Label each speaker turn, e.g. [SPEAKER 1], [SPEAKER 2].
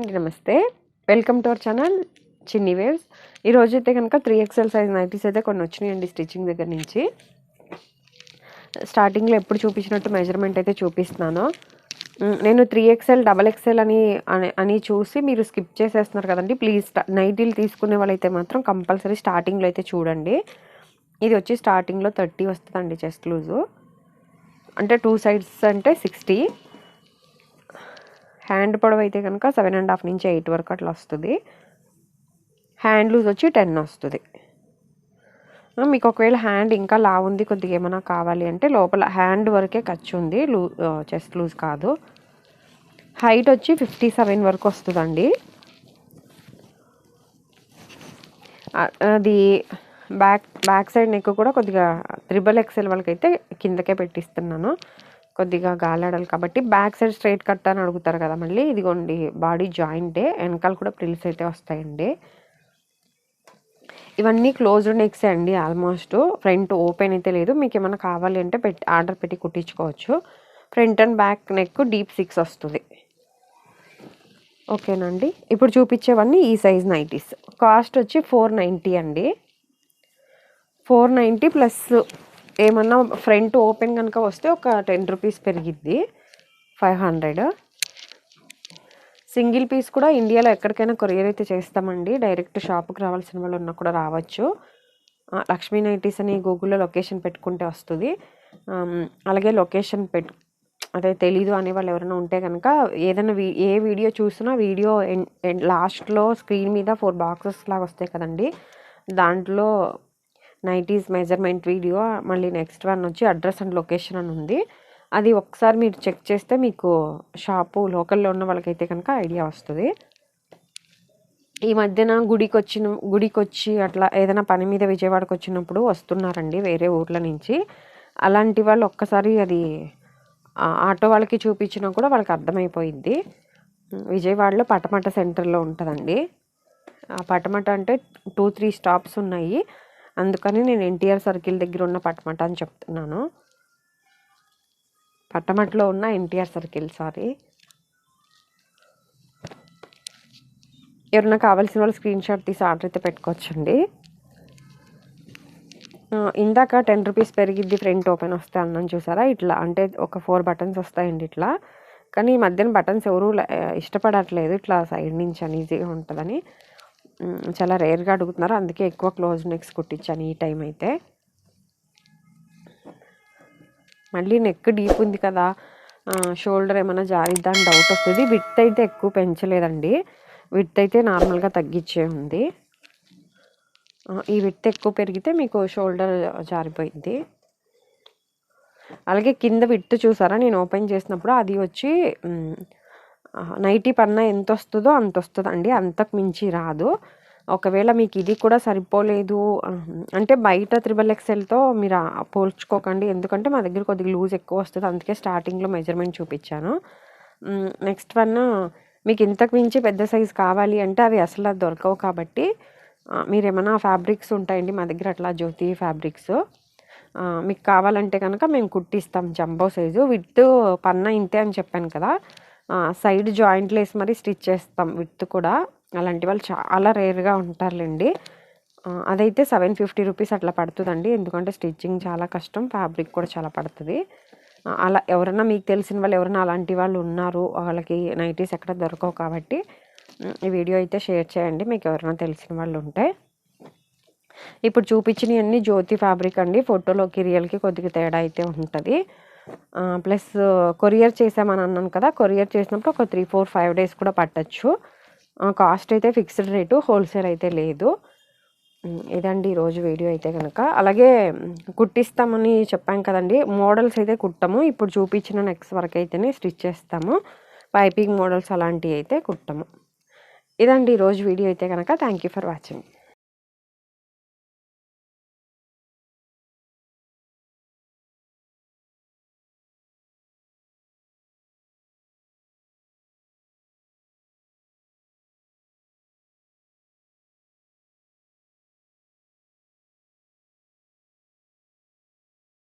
[SPEAKER 1] అండి, నమస్తే. Welcome to our channel చిన్ని వేవ్స్. ఈరోజు అయితే కనుక 3XL సైజ్ నైటీస్ అయితే కొన్ని వచ్చినాయండి స్టిచ్చింగ్ దగ్గర నుంచి. స్టార్టింగ్లో ఎప్పుడు చూపించినట్టు మెజర్మెంట్ అయితే చూపిస్తున్నాను. నేను 3XL XXL అని చూసి మీరు స్కిప్ చేసేస్తున్నారు కదండి. ప్లీజ్ నైటీలు తీసుకునే వాళ్ళైతే మాత్రం కంపల్సరీ స్టార్టింగ్లో అయితే చూడండి. ఇది వచ్చి స్టార్టింగ్లో 30 వస్తుందండి చెస్ట్ లూజు, అంటే 2 సైడ్స్ అంటే 60. హ్యాండ్ పొడవు అయితే కనుక 7.5 నుంచి 8 వరకు అట్లా వస్తుంది. హ్యాండ్ లూజ్ వచ్చి 10 వస్తుంది. మీకు ఒకవేళ హ్యాండ్ ఇంకా లావు ఉంది, కొద్దిగా ఏమైనా కావాలి అంటే లోపల హ్యాండ్ వరకే ఖర్చు ఉంది, చెస్ట్ లూజ్ కాదు. హైట్ వచ్చి 57 వరకు వస్తుందండి. అది బ్యాక్ సైడ్ నెక్ కూడా కొద్దిగా XXL వాళ్ళకైతే కిందకే పెట్టిస్తున్నాను, కొద్దిగా గాలాడాలి కాబట్టి. బ్యాక్ సైడ్ స్ట్రైట్ కట్ అని అడుగుతారు కదా మళ్ళీ. ఇదిగోండి బాడీ జాయింటే, వెనకాల కూడా ప్రిల్స్ అయితే వస్తాయండి. ఇవన్నీ క్లోజ్డ్ నెక్స్ అండి, ఆల్మోస్ట్ ఫ్రంట్ ఓపెన్ అయితే లేదు. మీకు ఏమైనా కావాలి అంటే ఆర్డర్ పెట్టి కుట్టించుకోవచ్చు. Front and back neck deep 6 వస్తుంది. ఓకేనండి. ఇప్పుడు చూపించేవన్నీ ఈ సైజ్ నైటీస్. కాస్ట్ వచ్చి 490 అండి. 490 ప్లస్ ఏమన్నా ఫ్రంట్ ఓపెన్ కనుక వస్తే ఒక 10 రూపీస్ పెరిగిద్ది, 500. సింగిల్ పీస్ కూడా ఇండియాలో ఎక్కడికైనా కొరియర్ అయితే చేస్తామండి. డైరెక్ట్ షాప్కి రావాల్సిన వాళ్ళు ఉన్నా కూడా రావచ్చు. లక్ష్మీ నైటీస్ అని గూగుల్లో లొకేషన్ పెట్టుకుంటే వస్తుంది. అలాగే లొకేషన్ అదే తెలీదు అనే వాళ్ళు ఎవరైనా ఉంటే కనుక ఏదైనా ఏ వీడియో చూసినా వీడియో లాస్ట్లో స్క్రీన్ మీద 4 బాక్సెస్ లాగా వస్తాయి కదండి, దాంట్లో నైటీస్ మెజర్మెంట్ వీడియో, మళ్ళీ నెక్స్ట్ వన్ వచ్చి అడ్రస్ అండ్ లొకేషన్ అని ఉంది. అది ఒకసారి మీరు చెక్ చేస్తే మీకు షాపు లోకల్లో ఉన్న వాళ్ళకైతే కనుక ఐడియా వస్తుంది. ఈ మధ్యన గుడికి వచ్చి అట్లా ఏదైనా పని మీద విజయవాడకు వచ్చినప్పుడు వస్తున్నారండి వేరే ఊర్ల నుంచి. అలాంటి వాళ్ళు ఒక్కసారి అది ఆటో వాళ్ళకి చూపించినా కూడా వాళ్ళకి అర్థమైపోయింది. విజయవాడలో పటమట సెంటర్లో ఉంటుందండి. ఆ పటమట అంటే 2-3 స్టాప్స్ ఉన్నాయి, అందుకని నేను ఎన్టీఆర్ సర్కిల్ దగ్గర ఉన్న పటమట అని చెప్తున్నాను. పటమటలో ఉన్న ఎన్టీఆర్ సర్కిల్, సారీ. ఎవరైనా కావాల్సిన వాళ్ళు స్క్రీన్ షాట్ తీసి ఆర్డర్ అయితే పెట్టుకోవచ్చండి. ఇందాక 10 రూపీస్ పెరిగిద్ది ఫ్రంట్ ఓపెన్ వస్తే అన్నాను చూసారా, ఇట్లా అంటే ఒక 4 బటన్స్ వస్తాయండి ఇట్లా. కానీ ఈ మధ్యన బటన్స్ ఎవరు ఇష్టపడట్లేదు, ఇట్లా సైడ్ నుంచి అన్ఈజీగా ఉంటుందని చాలా రేర్గా అడుగుతున్నారు. అందుకే ఎక్కువ క్లోజ్ నెక్స్ కుట్టించాను ఈ టైం అయితే. మళ్ళీ నెక్ డీప్ ఉంది కదా, షోల్డర్ ఏమైనా జారిద్దా అని డౌట్ వస్తుంది. విడ్త్ అయితే ఎక్కువ పెంచలేదండి, విడ్త్ అయితే నార్మల్గా తగ్గించే ఉంది. ఈ విడ్త్ ఎక్కువ పెరిగితే మీకు షోల్డర్ జారిపోయింది. అలాగే కింద విడ్త్ చూసారా, నేను ఓపెన్ చేసినప్పుడు అది వచ్చి 90 పన్నా ఎంత వస్తుందో అంత వస్తుందండి, అంతకు మించి రాదు. ఒకవేళ మీకు ఇది కూడా సరిపోలేదు అంటే బయట XXLతో మీరు పోల్చుకోకండి, ఎందుకంటే మా దగ్గర కొద్దిగా లూజ్ ఎక్కువ వస్తుంది, అందుకే స్టార్టింగ్లో మెజర్మెంట్ చూపించాను. నెక్స్ట్ వన్ మీకు ఇంతకు మించి పెద్ద సైజు కావాలి అంటే అవి అసలు దొరకవు, కాబట్టి మీరు ఏమైనా ఫ్యాబ్రిక్స్ ఉంటాయండి మా దగ్గర, అట్లా జ్యోతి ఫ్యాబ్రిక్స్ మీకు కావాలంటే కనుక మేము కుట్టిస్తాం. జంబో సైజు విత్ పన్నా ఇంతే అని చెప్పాను కదా, సైడ్ జాయింట్లు వేసి మరీ స్టిచ్ చేస్తాం విత్ కూడా. అలాంటి వాళ్ళు చాలా రేర్గా ఉంటారులేండి. అదైతే 750 రూపీస్ అట్లా పడుతుందండి, ఎందుకంటే స్టిచ్చింగ్ చాలా కష్టం, ఫ్యాబ్రిక్ కూడా చాలా పడుతుంది. అలా ఎవరైనా మీకు తెలిసిన వాళ్ళు ఎవరైనా అలాంటి వాళ్ళు ఉన్నారు, వాళ్ళకి నైటీస్ ఎక్కడ దొరకవు, కాబట్టి ఈ వీడియో అయితే షేర్ చేయండి మీకు ఎవరైనా తెలిసిన వాళ్ళు ఉంటే. ఇప్పుడు చూపించినవన్నీ జ్యోతి ఫ్యాబ్రిక్ అండి, ఫోటోలోకి రియల్కి కొద్దిగా తేడా అయితే ఉంటుంది. ప్లస్ కొరియర్ చేసామని అన్నాను కదా, కొరియర్ చేసినప్పుడు ఒక 3-4-5 డేస్ కూడా పట్టచ్చు. కాస్ట్ అయితే ఫిక్స్డ్ రేటు, హోల్సేల్ అయితే లేదు. ఇదండి ఈరోజు వీడియో అయితే కనుక. అలాగే కుట్టిస్తామని చెప్పాం కదండి, మోడల్స్ అయితే కుట్టము, ఇప్పుడు చూపించిన నెక్స్ట్ వరకు అయితేనే స్టిచ్ చేస్తాము, పైపింగ్ మోడల్స్ అలాంటివి అయితే కుట్టము. ఇదండి ఈరోజు వీడియో అయితే కనుక. Thank you for watching.